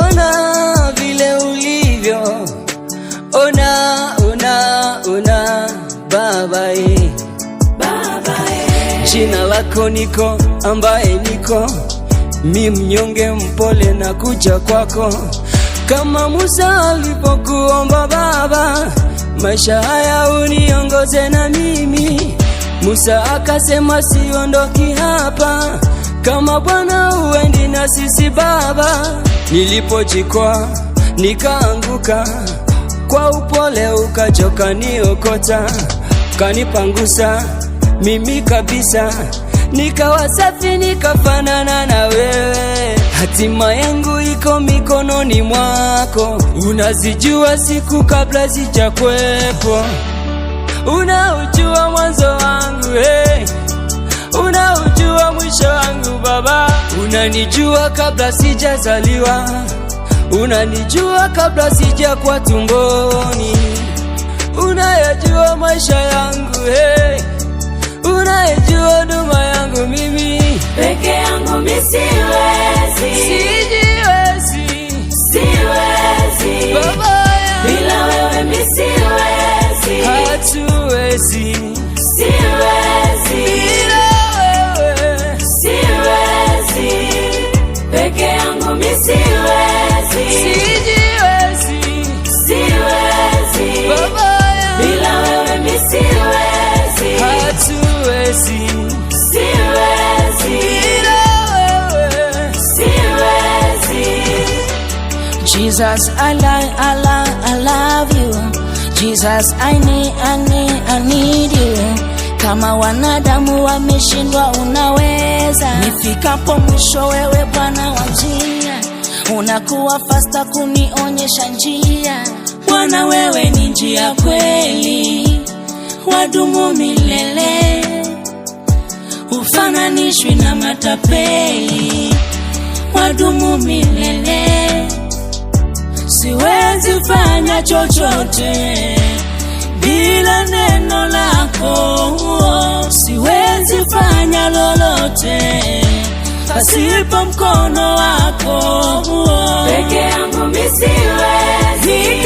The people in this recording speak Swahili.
Ona vile ulivyo. Ona baba. Jina lako niko, ambaye niko, mi mnyonge mpole na kuja kwako. Kama Musa alipokuomba baba, maisha haya uniongoze na mimi. Musa akasema siondoki hapa, kama Bwana uendi na sisi baba. Nilipojikwaa nikaanguka, kwa upole ukachoka niokota, kanipangusa mimi kabisa, nikawa safi nikafanana na wewe. Hatima yangu iko mikononi mwako, unazijua siku kabla sijakwepo. Unaujua mwanzo wangu, unaujua mwisho wangu baba. Unanijua kabla sijazaliwa, unanijua kabla sijakuwa tumboni. Unayajua maisha yangu, unayajua huduma yangu mimi. Peke yangu mi siwezi baba, bila wewe mi siwezi, hatuwezi bila wewe. siwezi. Peke yangu mi siwezi baba, bila wewe mi siwezi, hatuwezi bila wewe. Jesus, I love you. Jesus, I need you. Kama wanadamu wameshindwa, unaweza. Nifikapo mwisho, wewe Bwana wa njia, unakuwa fasta kunionyesha njia. Bwana, wewe ni njia, kweli, wadumu milele, ufananishwi na matapeli, wadumu milele. Siwezi fanya chochote bila neno lako, siwezi fanya lolote pasipo mkono wako. Peke yangu mi siwezi.